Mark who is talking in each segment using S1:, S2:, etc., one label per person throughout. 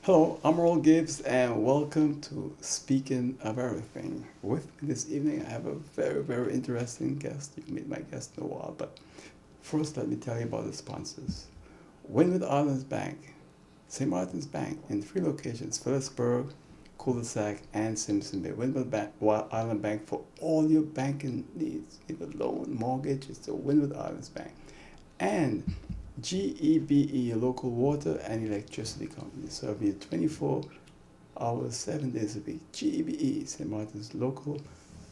S1: Hello, I'm Earl Gibbs, and welcome to Speaking of Everything. With me this evening, I have a very interesting guest. You meet my guest in a while, but first, let me tell you about the sponsors. Windward Islands Bank, St. Martin's Bank, in three locations: Phillipsburg, Cul-de-sac, and Simpson Bay. Island Bank for all your banking needs, either loan, mortgage. It's the Windward Islands Bank, and GEBE, local water and electricity company, serving you 24 hours, 7 days a week. GEBE, St. Martin's local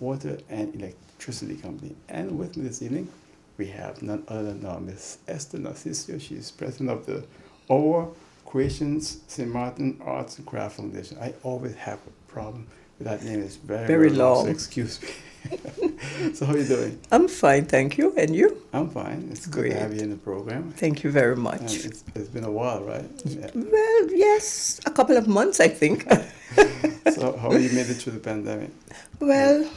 S1: water and electricity company. And with me this evening, we have none other than Miss Esther Narcisco. She is president of the Our Creations St. Martin Arts and Craft Foundation. I always have a problem with that name. It's very long, so
S2: long.
S1: excuse me. So how are you doing?
S2: I'm fine, thank you. And you?
S1: I'm fine. It's good to have
S2: Great.
S1: you in the program.
S2: Thank you very
S1: And
S2: much.
S1: it's been a while, right? Yeah.
S2: Well, yes, a couple of months, I think.
S1: So how you made it through the pandemic?
S2: Well,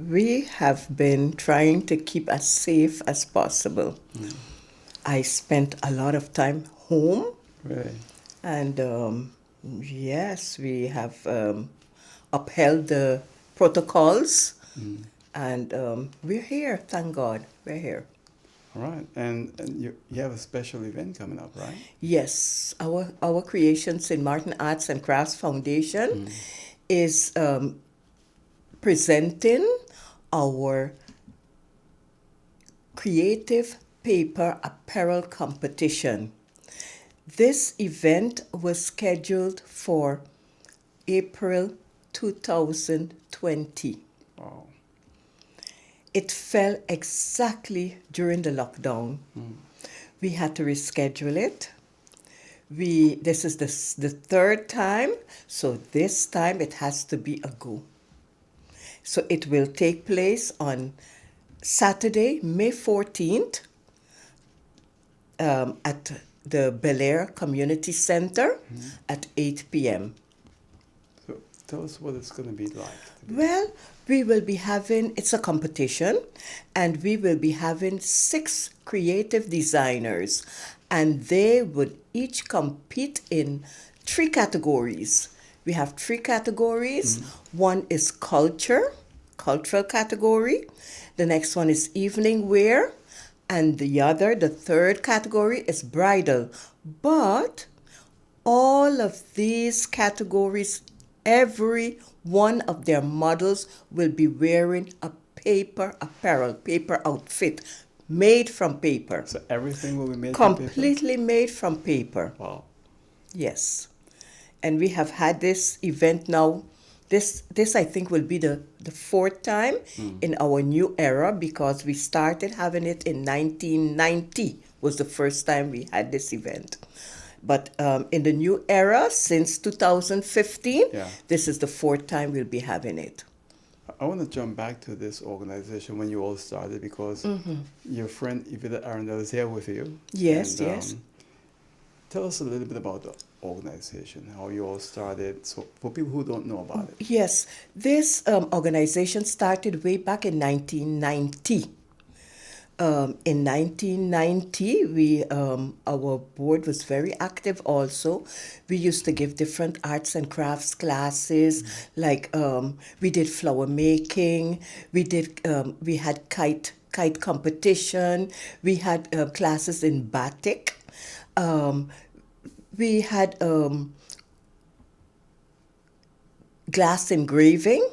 S2: we have been trying to keep as safe as possible.
S1: Mm.
S2: I spent a lot of time home,
S1: Really?
S2: and yes, we have upheld the protocols,
S1: Mm.
S2: and we're here, thank God, we're here.
S1: All right. And you have a special event coming up, right?
S2: Yes, our creation, St. Martin Arts and Crafts Foundation,
S1: Mm.
S2: is presenting our creative paper apparel competition. This event was scheduled for April 2020.
S1: Wow.
S2: It fell exactly during the lockdown.
S1: Mm.
S2: We had to reschedule it. This is the third time, so this time it has to be a go. So it will take place on Saturday, May 14th, at the Bel Air Community Center at 8 p.m.
S1: So tell us what it's going to be like.
S2: Well, we will be having, it's a competition, and we will be having 6 creative designers, and they would each compete in 3 categories. We have 3 categories. One is cultural category. The next one is evening wear, and the third category is bridal. But all of these categories, every one of their models will be wearing a paper apparel, paper outfit, made from paper.
S1: So everything will be made from paper?
S2: Completely made from paper.
S1: Wow.
S2: Yes. And we have had this event now. This I think will be the 4th time in our new era, because we started having it in 1990 was the first time we had this event. But in the new era, since 2015,
S1: Yeah.
S2: this is the 4th time we'll be having it.
S1: I want to jump back to this organization when you all started, because your friend Yvette Arundel is here with you.
S2: Yes,
S1: And,
S2: yes.
S1: Tell us a little bit about the organization, how you all started, so for people who don't know about it.
S2: Yes, this organization started way back in 1990. In 1990, our board was very active also. We used to give different arts and crafts classes, like we did flower making, we had kite competition, we had classes in batik, we had glass engraving.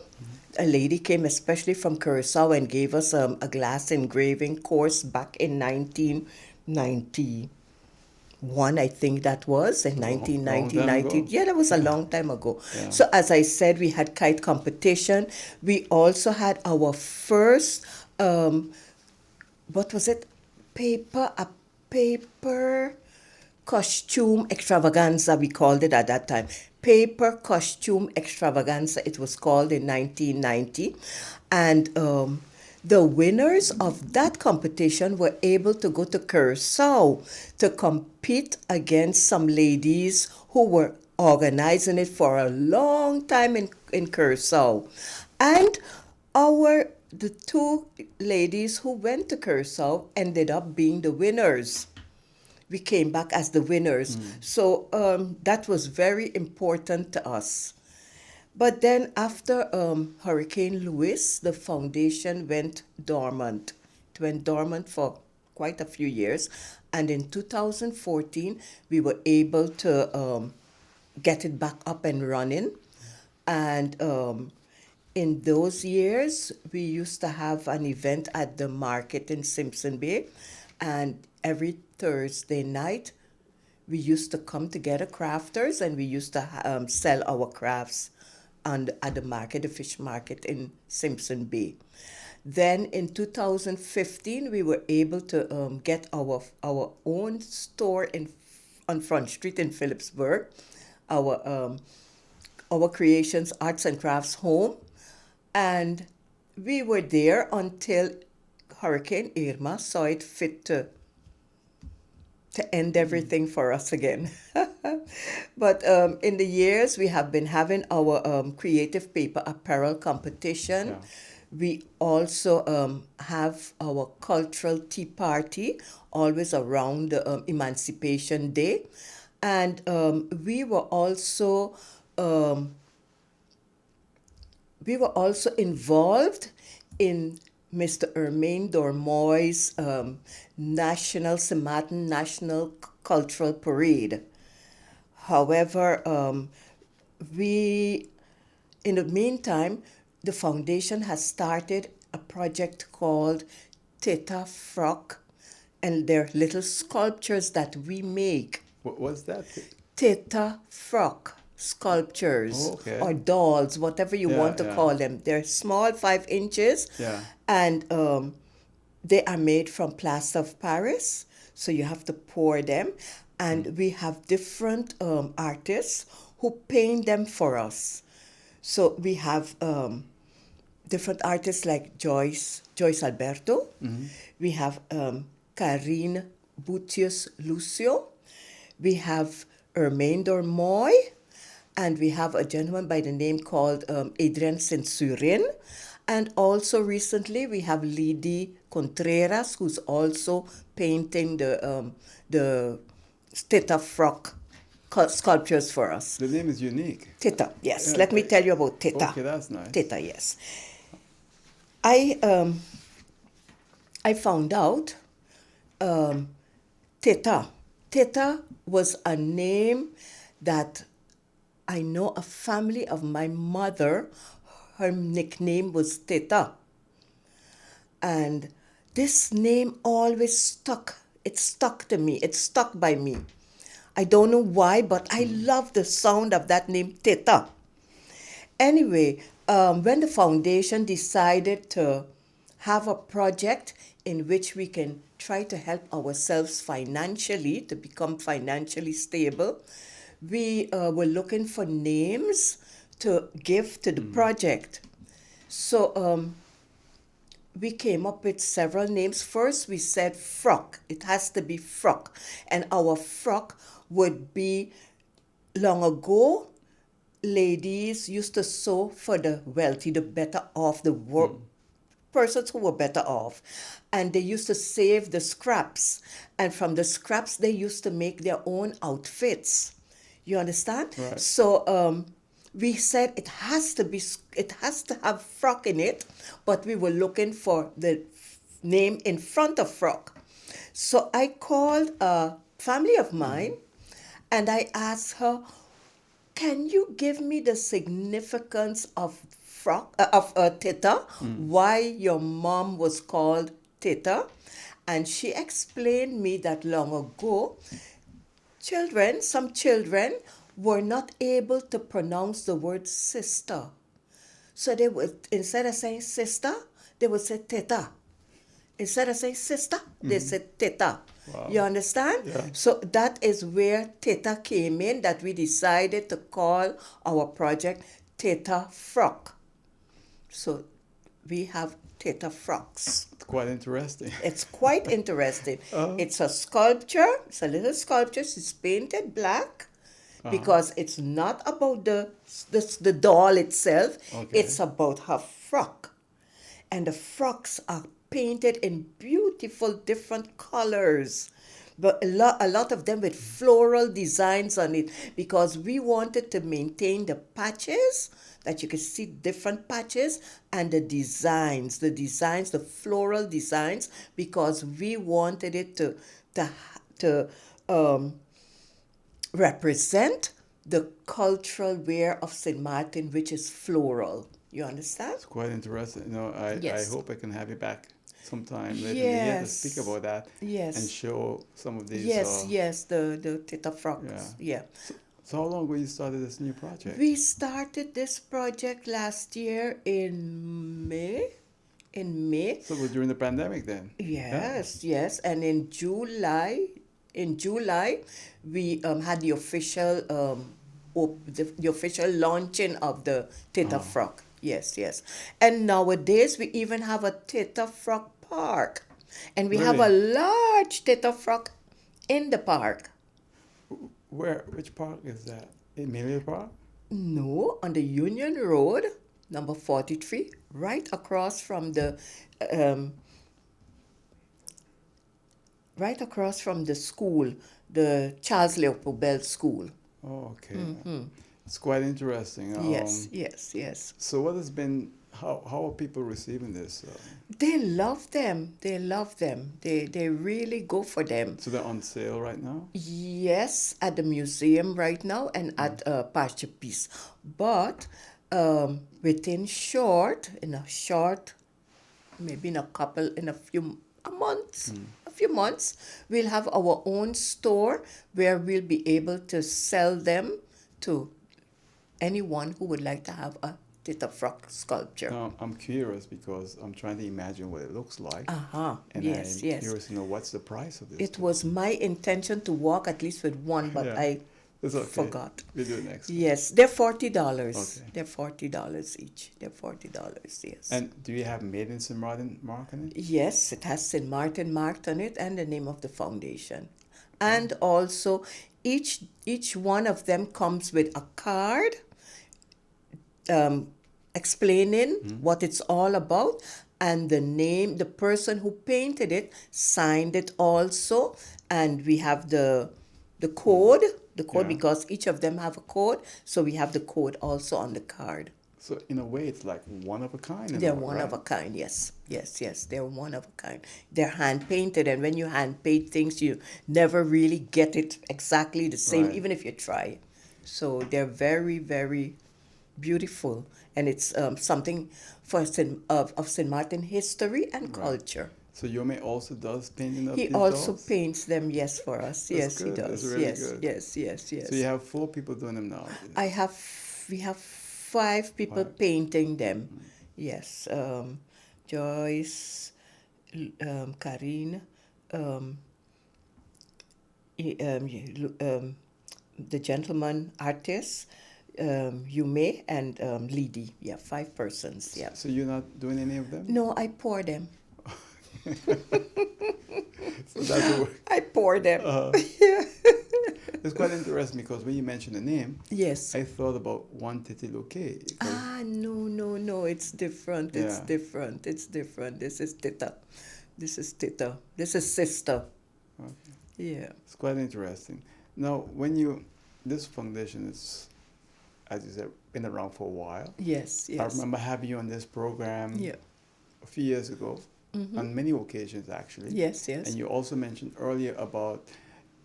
S2: A lady came especially from Curacao and gave us a glass engraving course back in 1991, I think that was, in
S1: Long
S2: 1990.
S1: time ago.
S2: Yeah, that was a long time ago.
S1: Yeah.
S2: So as I said, we had kite competition. We also had our first, what was it? Paper costume extravaganza, we called it at that time. Paper costume extravaganza, it was called in 1990. And the winners of that competition were able to go to Curacao to compete against some ladies who were organizing it for a long time in Curacao. And the 2 ladies who went to Curacao ended up being the winners. we came back as the winners. So that was very important to us. But then after Hurricane Louis, the foundation went dormant. It went dormant for quite a few years. And in 2014, we were able to get it back up and running. And in those years, we used to have an event at the market in Simpson Bay. And every Thursday night, we used to come together, crafters, and we used to sell our crafts at the market, the fish market in Simpson Bay. Then in 2015, we were able to get our own store on Front Street in Phillipsburg, our Creations Arts and Crafts home, and we were there until Hurricane Irma saw it fit to end everything for us again. But in the years, we have been having our creative paper apparel competition.
S1: Yeah.
S2: We also have our cultural tea party, always around Emancipation Day. And we were also involved in Mr. Ermaine Dormoy's National Cultural Parade. However, in the meantime, the foundation has started a project called Tita, Frock, and they're little sculptures that we make.
S1: What's that?
S2: Tita, Frock sculptures,
S1: okay.
S2: or dolls, whatever you want to call them. They're small, 5 inches, and they are made from plaster of Paris, so you have to pour them. And we have different artists who paint them for us. So we have different artists like Joyce Alberto. We have Karine Boutius Lucio. We have Ermaine Dormoy. And we have a gentleman by the name called Adrian Sensurin. And also recently we have Lidi Contreras, who's also painting the Tita Frock sculptures for us.
S1: The name is unique.
S2: Tita, yes. Let me tell you about Tita.
S1: Okay, that's nice.
S2: Tita, yes. I found out Tita. Tita was a name that I know a family of my mother, her nickname was Tita. And this name always stuck. It stuck to me. It stuck by me. I don't know why, but I love the sound of that name, Tita. Anyway, when the foundation decided to have a project in which we can try to help ourselves financially, to become financially stable, we were looking for names to give to the project. So we came up with several names. First, we said Frock. It has to be Frock. And our frock would be, long ago, ladies used to sew for the wealthy, the better off, the persons who were better off. And they used to save the scraps. And from the scraps, they used to make their own outfits. You understand?
S1: Right.
S2: So we said it has to have Frock in it, but we were looking for the name in front of Frock. So I called a family of mine and I asked her, can you give me the significance of Tita, why your mom was called Tita? And she explained me that long ago, some children were not able to pronounce the word sister. So they would, instead of saying sister, they would say Tita. Instead of saying sister, they said Tita.
S1: Wow.
S2: You understand?
S1: Yeah.
S2: So that is where Tita came in, that we decided to call our project Tita Frock. So we have Tita Frocks.
S1: It's quite interesting.
S2: It's quite interesting. It's a sculpture. It's a little sculpture. It's painted black because it's not about the doll itself.
S1: Okay.
S2: It's about her frock. And the frocks are painted in beautiful different colors. but a lot of them with floral designs on it because we wanted to maintain the patches that you can see different patches and the floral designs because we wanted it to um, represent the cultural wear of St. Martin, which is floral. You understand?
S1: It's quite interesting. I
S2: Yes.
S1: hope I can have you back sometime later in the year to
S2: Yes.
S1: speak about that and
S2: Yes.
S1: show some of these.
S2: Yes, the Tita
S1: Yeah.
S2: Frocks. Yeah.
S1: So how long ago you started this new project?
S2: We started this project last year in May. In May.
S1: So it was during the pandemic then. Yeah.
S2: Yes. And in July, we had the official the official launching of the Tita Frock. Yes. And nowadays we even have a Tita Frock park. And we have a
S1: Really?
S2: large Tita Frock in the park.
S1: Which park is that? Emilia Park?
S2: No, on the Union Road, number 43, um, right across from the school, the Charles Leopold Bell School.
S1: Oh, okay. It's quite interesting.
S2: Yes.
S1: So what has been, how are people receiving this?
S2: They love them. They really go for them.
S1: So they're on sale right now?
S2: Yes, at the museum right now and at Pasture Peace. But maybe in a few months, we'll have our own store where we'll be able to sell them to anyone who would like to have a Tita Frock sculpture.
S1: Now, I'm curious because I'm trying to imagine what it looks like. And
S2: Yes.
S1: I'm curious to know what's the price of this.
S2: It was my intention to walk at least with one, but
S1: Yeah.
S2: I
S1: It's okay.
S2: forgot.
S1: We'll do it next time.
S2: Yes, they're $40.
S1: Okay.
S2: They're $40 each. They're $40. Yes.
S1: And do you have Made in St. Martin mark on it?
S2: Yes, it has St. Martin marked on it and the name of the foundation. And also, each one of them comes with a card explaining what it's all about and the person who painted it signed it also. And we have the code,
S1: Yeah.
S2: because each of them have a code. So we have the code also on the card.
S1: So in a way, it's like one of a kind.
S2: They're one of a kind, yes. They're one of a kind. They're hand painted, and when you hand paint things, you never really get it exactly the same,
S1: Right.
S2: even if you try. So they're very, very beautiful, and it's something of St. Martin history and culture.
S1: So Yome also does painting of
S2: He
S1: these
S2: also
S1: dolls?
S2: paints them, yes, for us. Yes, he
S1: good. That's
S2: does.
S1: really
S2: Yes,
S1: good.
S2: yes.
S1: So you have 4 people doing them now.
S2: We have 5 people painting them. Yes, Joyce, Karine, the gentleman artist, Yume, and Lidi. Yeah, 5 persons. Yeah.
S1: So you're not doing any of them?
S2: No, I pour them.
S1: So that's what
S2: I pour them.
S1: it's quite interesting because when you mentioned the name,
S2: Yes.
S1: I thought about one Titiluke.
S2: No, it's different. It's
S1: Yeah.
S2: different. This is Tita. This is sister.
S1: Okay.
S2: Yeah.
S1: It's quite interesting. Now, this foundation is, as you said, been around for a while.
S2: Yes.
S1: I remember having you on this program
S2: Yeah.
S1: a few years ago, on many occasions actually.
S2: Yes.
S1: And you also mentioned earlier about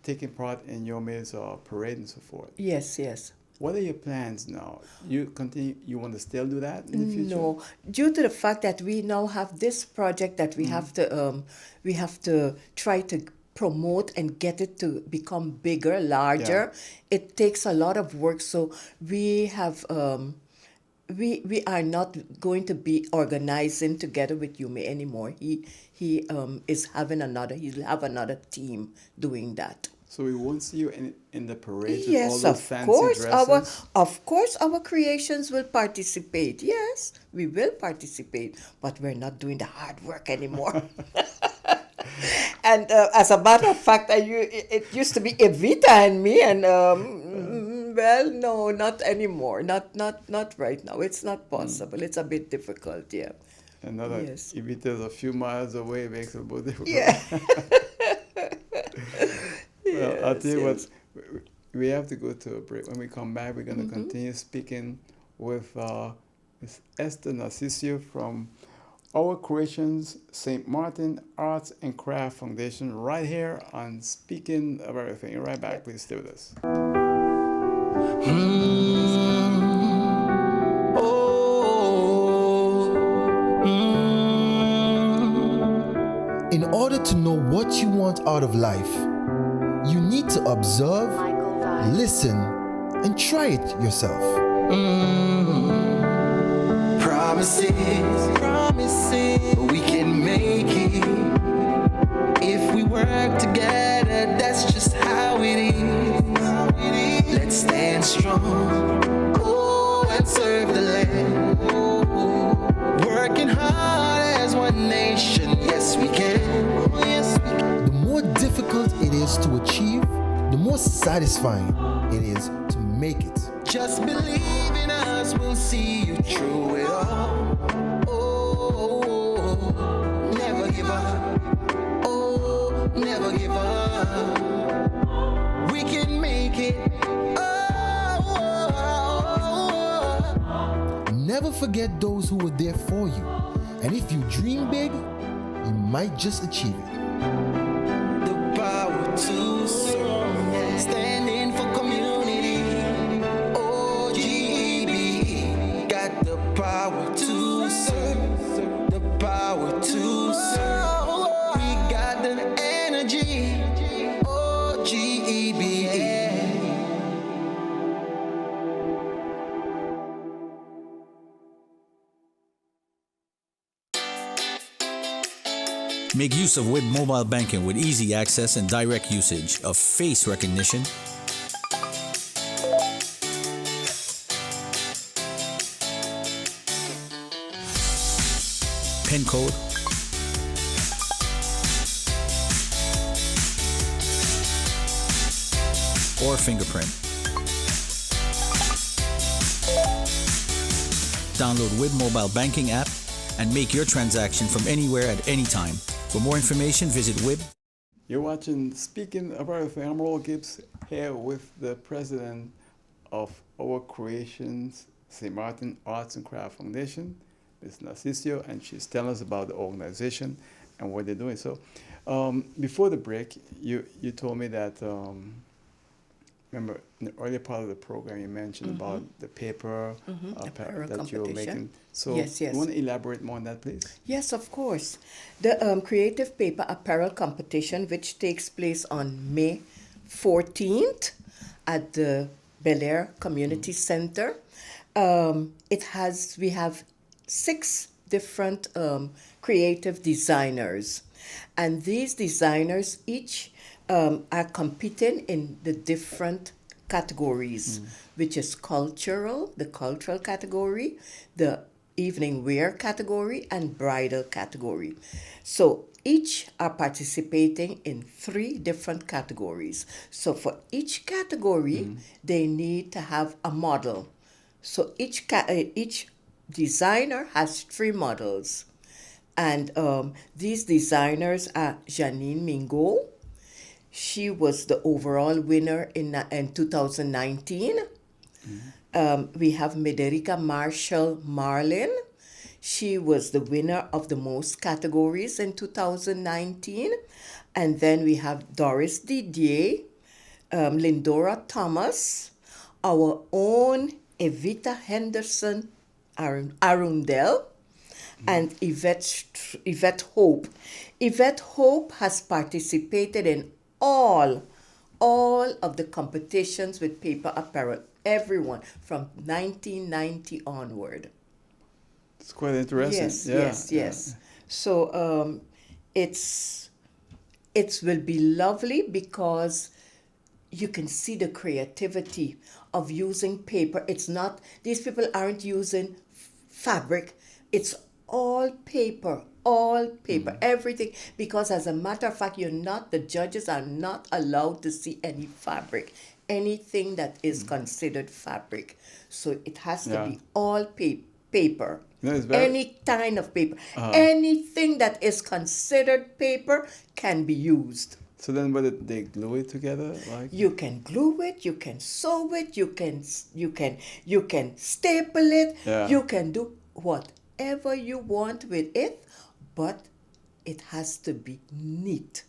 S1: taking part in Yome's parade and so forth.
S2: Yes.
S1: What are your plans now? You want to still do that in the future?
S2: No, due to the fact that we now have this project that we have to try to promote and get it to become bigger, larger. It takes a lot of work. So we have we are not going to be organizing together with Yume anymore. He'll have another team doing that.
S1: So we won't see you in the parade with all
S2: Yes,
S1: those
S2: of
S1: fancy
S2: course.
S1: dresses?
S2: Of course, our creations will participate. Yes, we will participate, but we're not doing the hard work anymore. And as a matter of fact, it used to be Evita and me, and well, no, not anymore. Not right now. It's not possible. It's a bit difficult. Yeah.
S1: Another,
S2: Yes.
S1: if it is a few miles away, it makes a bit difficult.
S2: Yeah.
S1: Well, I'll tell you what,
S2: yes.
S1: we have to go to a break. When we come back, we're going to continue speaking with Miss Esther Narcisco from Our Creations St. Martin Arts and Craft Foundation right here on Speaking of Everything. Right back. Please stay with us.
S3: In order to know what you want out of life, you need to observe, listen, and try it yourself. Promises, we can make it if we work together. That's just how it is. Let's stand strong, and serve the land. Working hard as one nation, yes we can. The more difficult it is to achieve, the more satisfying it is to make it. Just believe in us, we'll see you through it all. Oh, never give up. Oh, never give up. We can make it. Never forget those who were there for you. And if you dream big, you might just achieve it. The power to serve, standing for community. OGB got the power to serve, the power to serve. We got the energy. OGB.
S4: Make use of WIB mobile banking with easy access and direct usage of face recognition, PIN code, or fingerprint. Download WIB mobile banking app and make your transaction from anywhere at any time. For more information, visit WIB.
S1: You're watching Speaking of Everything. I'm Roll Gibbs here with the president of Our Creations St. Martin Arts and Craft Foundation, Ms. Narcisco, and she's telling us about the organization and what they're doing. So before the break, you told me that, remember, in the earlier part of the program, you mentioned about the paper
S2: Apparel
S1: that you're
S2: competition.
S1: making. So
S2: Yes, yes.
S1: you want to elaborate more on that, please?
S2: Yes, of course. The Creative Paper Apparel Competition, which takes place on May 14th at the Bel Air Community Center. We have 6 different creative designers. And these designers each are competing in the different categories, which is the cultural category, the evening wear category, and bridal category. So each are participating in 3 different categories. So for each category, they need to have a model. So each designer has 3 models. And these designers are Janine Mingo. She was the overall winner in 2019. We have Mederica Marshall Marlin. She was the winner of the most categories in 2019. And then we have Doris Didier, Lindora Thomas, our own Evita Henderson Arundel, and Yvette Hope. Yvette Hope has participated in all of the competitions with paper apparel, everyone from 1990 onward.
S1: It's quite interesting.
S2: Yes. So it will be lovely because you can see the creativity of using paper. It's not, these people aren't using fabric. It's all paper, everything. Because as a matter of fact, the judges are not allowed to see any fabric, anything that is considered fabric. So it has to be all paper. Any kind of paper. Anything that is considered paper can be used.
S1: So then, what did they glue it together? Like
S2: You can glue it, you can sew it, you can staple it,
S1: Yeah.
S2: you can do whatever you want with it, but it has to be neat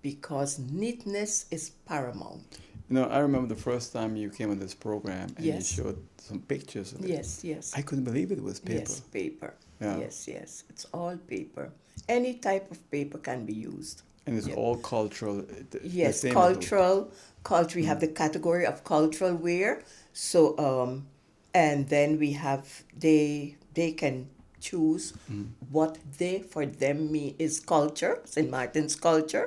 S2: because neatness is paramount.
S1: I remember the first time you came on this program and you
S2: Yes.
S1: showed some pictures of it.
S2: Yes, yes.
S1: I couldn't believe it was paper.
S2: Yes, paper.
S1: Yeah.
S2: Yes, yes. It's all paper. Any type of paper can be used.
S1: And it's
S2: Yeah.
S1: all cultural. the
S2: Yes,
S1: same as
S2: cultural. We have the category of cultural wear. So, and then we have they can choose what for them is culture, St. Martin's culture.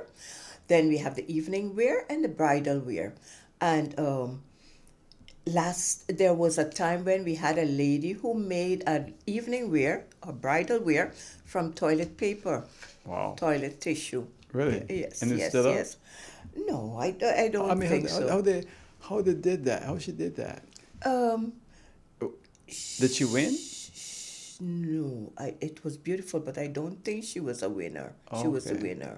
S2: Then we have the evening wear and the bridal wear. And there was a time when we had a lady who made an evening wear, a bridal wear, from toilet paper,
S1: Wow.
S2: toilet tissue.
S1: Really?
S2: Yes,
S1: And it's
S2: yes,
S1: still up?
S2: yes. No, I don't
S1: I mean,
S2: think
S1: how,
S2: so.
S1: how they did that? How she did that?
S2: Um,
S1: Did she win?
S2: No, it was beautiful, but I don't think she was a winner. She was a
S1: Okay.
S2: winner.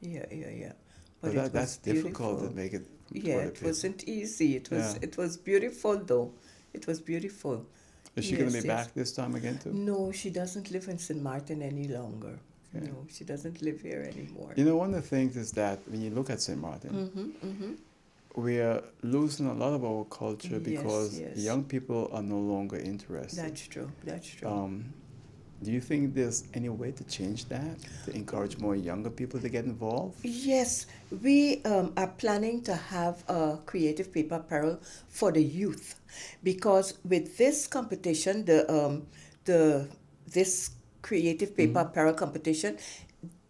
S2: Yeah, yeah, yeah.
S1: But
S2: it
S1: that's
S2: was
S1: difficult to
S2: beautiful.
S1: make it. From
S2: Yeah,
S1: toilet
S2: it
S1: paper.
S2: wasn't easy.
S1: Yeah.
S2: It was beautiful though. It was beautiful.
S1: Is she going to
S2: Yes,
S1: be
S2: yes.
S1: back this time again too?
S2: No, she doesn't live in St. Martin any longer.
S1: Okay.
S2: No, she doesn't live here anymore.
S1: One of the things is that when you look at St. Martin,
S2: Mm-hmm.
S1: we are losing a lot of our culture
S2: Yes,
S1: because
S2: yes.
S1: young people are no longer interested.
S2: That's true. That's true.
S1: Do you think there's any way to change that, to encourage more younger people to get involved?
S2: Yes, we are planning to have a creative paper apparel for the youth, because with this competition, this creative paper apparel competition,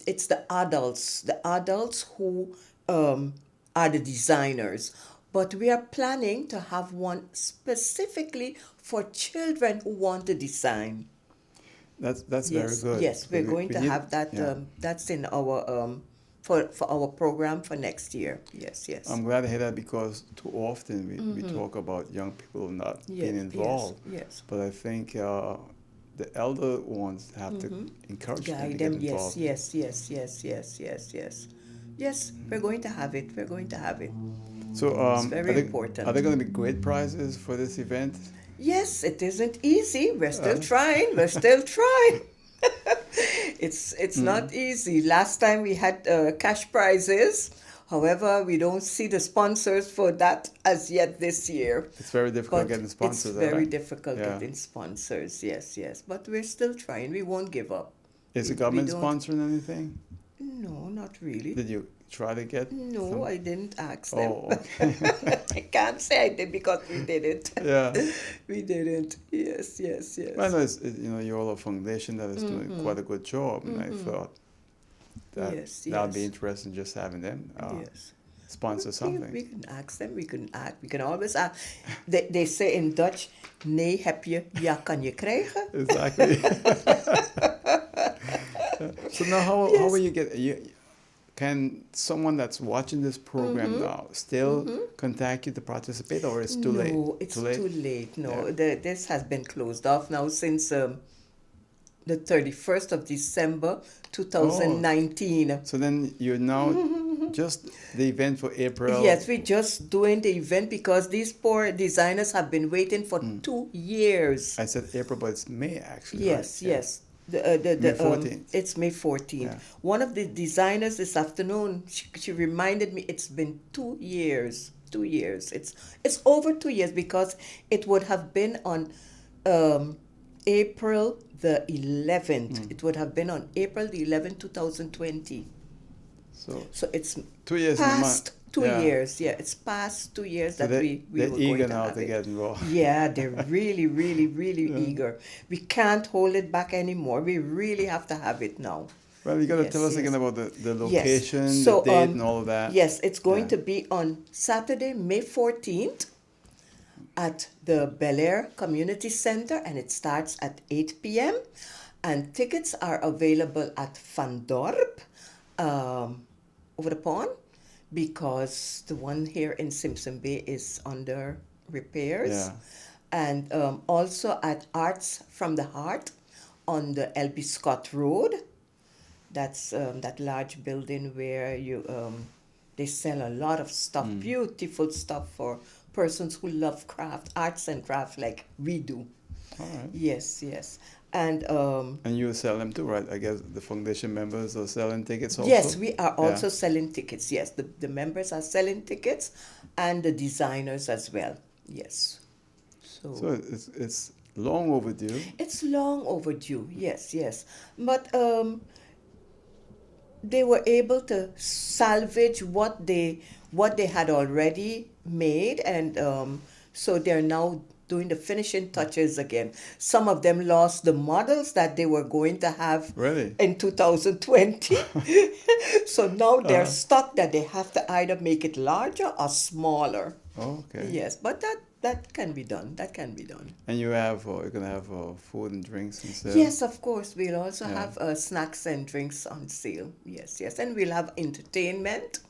S2: it's the adults who are the designers. But we are planning to have one specifically for children who want to design.
S1: That's
S2: Yes,
S1: very good.
S2: yes, we're
S1: We-
S2: going
S1: we
S2: to
S1: need-
S2: have that.
S1: yeah.
S2: That's in our for our program for next year. Yes, yes.
S1: I'm glad to hear that because too often we talk about young people not being
S2: Yes,
S1: involved.
S2: Yes, yes.
S1: But I think the elder ones have to encourage them to
S2: Guide
S1: get
S2: them. Yes,
S1: involved.
S2: yes, yes, yes, yes, yes, yes. Yes, we're going to have it. We're going to have it.
S1: So
S2: very important.
S1: Are there going to be great prizes for this event?
S2: Yes, it isn't easy. We're still trying. We're still trying. It's not easy. Last time we had cash prizes. However, we don't see the sponsors for that as yet this year.
S1: It's very difficult
S2: But
S1: getting sponsors.
S2: it's very
S1: right?
S2: difficult
S1: Yeah.
S2: getting sponsors. Yes, yes. But we're still trying. We won't give up.
S1: Is the
S2: We
S1: government
S2: don't-
S1: sponsoring anything?
S2: No, not really.
S1: Did you try to get?
S2: No,
S1: some?
S2: I didn't ask them.
S1: Oh, okay.
S2: I can't say I did because we didn't.
S1: Yeah.
S2: We didn't. Yes, yes, yes.
S1: Well, no, you're all a foundation that is doing quite a good job, and I thought that
S2: Yes,
S1: that'd be
S2: yes.
S1: interesting just having them
S2: Yes.
S1: sponsor
S2: We
S1: something.
S2: can ask them. We can ask. We can always ask. They say in Dutch, nee heb je, ja kan je krijgen.
S1: Exactly. So now, how will you get? Can someone that's watching this program now still contact you to participate, or it's too late?
S2: No, it's too late. No,
S1: Yeah.
S2: this has been closed off now since the 31st of December 2019.
S1: So then you're now just the event for April.
S2: Yes, we're just doing the event because these poor designers have been waiting for 2 years.
S1: I said April, but it's May actually.
S2: Yes,
S1: right? Yeah.
S2: yes.
S1: May 14th.
S2: It's May 14th.
S1: Yeah.
S2: One of the designers this afternoon, she reminded me it's been 2 years. 2 years. It's over 2 years because it would have been on April the 11th. It would have been on April the 11th, 2020. So it's
S1: 2 years in a month.
S2: past 2
S1: Yeah.
S2: years. Yeah, it's past 2 years
S1: So
S2: that we
S1: they're
S2: were
S1: eager
S2: going to
S1: now
S2: have
S1: to
S2: it.
S1: get involved.
S2: Yeah, they're really, really, really eager. We can't hold it back anymore. We really have to have it now.
S1: Well, you got to
S2: Yes,
S1: tell us again
S2: yes.
S1: about the
S2: Yes.
S1: location,
S2: So,
S1: the date, and all of that.
S2: Yes, it's going
S1: Yeah.
S2: to be on Saturday, May 14th at the Bel Air Community Center, and it starts at 8 p.m. And tickets are available at Van Dorp over the pond, because the one here in Simpson Bay is under repairs.
S1: Yeah.
S2: And also at Arts from the Heart on the L.B. Scott Road. That's that large building where They sell a lot of stuff, beautiful stuff for persons who love craft, arts and craft like we do.
S1: All right.
S2: Yes, yes. And
S1: And you sell them too, right? I guess the foundation members are selling tickets also?
S2: yes, we are also
S1: Yeah.
S2: selling tickets. Yes, the members are selling tickets and the designers as well. Yes.
S1: So it's long overdue.
S2: It's long overdue. Yes, yes. But they were able to salvage what they had already made, and so they're now doing the finishing touches again. Some of them lost the models that they were going to have
S1: Really?
S2: in 2020. So now they're
S1: Uh-huh.
S2: stuck that they have to either make it larger or smaller.
S1: Oh, okay.
S2: Yes, but that can be done. That can be done.
S1: And you're gonna have food and drinks and stuff.
S2: Yes, of course. We'll also
S1: Yeah.
S2: have snacks and drinks on sale. Yes, yes. And we'll have entertainment.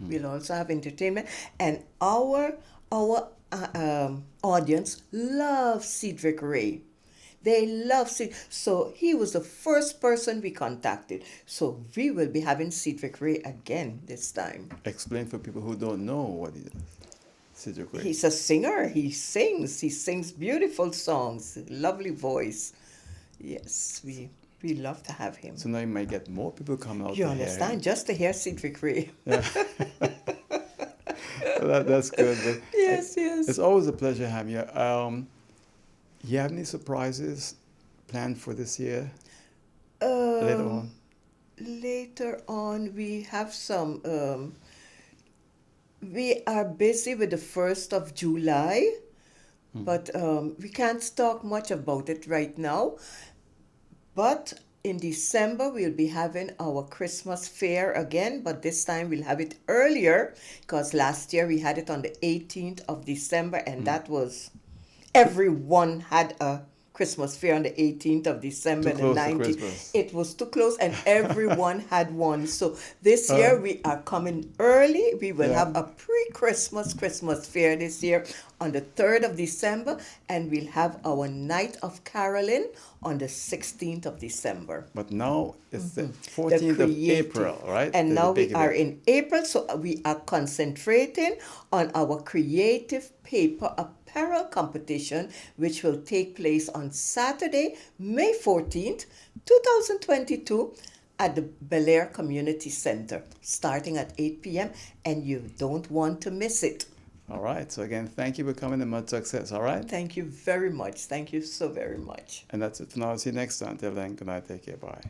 S2: We'll also have entertainment. And our audience loves Cedric Ray. They love Cedric. So he was the first person we contacted. So we will be having Cedric Ray again this time.
S1: Explain for people who don't know what he does. Cedric Ray.
S2: He's a singer. He sings beautiful songs. Lovely voice. Yes, we love to have him.
S1: So now you might get more people coming out
S2: You
S1: to hear
S2: understand?
S1: him.
S2: Just to hear Cedric Ray.
S1: That's good. But
S2: Yes, yes.
S1: it's always a pleasure having you. You have any surprises planned for this year? Later on.
S2: Later on, we have some. We are busy with the 1st of July, but we can't talk much about it right now. But in December, we'll be having our Christmas fair again, but this time we'll have it earlier because last year we had it on the 18th of December, and that was everyone had a Christmas fair on the 18th of December
S1: Too
S2: and the
S1: close to
S2: 19th.
S1: Christmas.
S2: It was too close, and everyone had one. So this year we are coming early. We will
S1: Yeah.
S2: have a pre-Christmas Christmas fair this year on the 3rd of December, and we'll have our night of caroling on the 16th of December.
S1: But now it's the
S2: The
S1: 14th of
S2: creative.
S1: April, right?
S2: And
S1: There's a
S2: now
S1: big
S2: we are
S1: event.
S2: in April, so we are concentrating on our creative paper apparel competition, which will take place on Saturday, May 14th, 2022, at the Bel Air Community Center, starting at 8 p.m., and you don't want to miss it.
S1: All right. So again, thank you for coming to Mud Success. All right.
S2: Thank you very much. Thank you so very much.
S1: And that's it for now. See you next time. Till then, good night. Take care. Bye.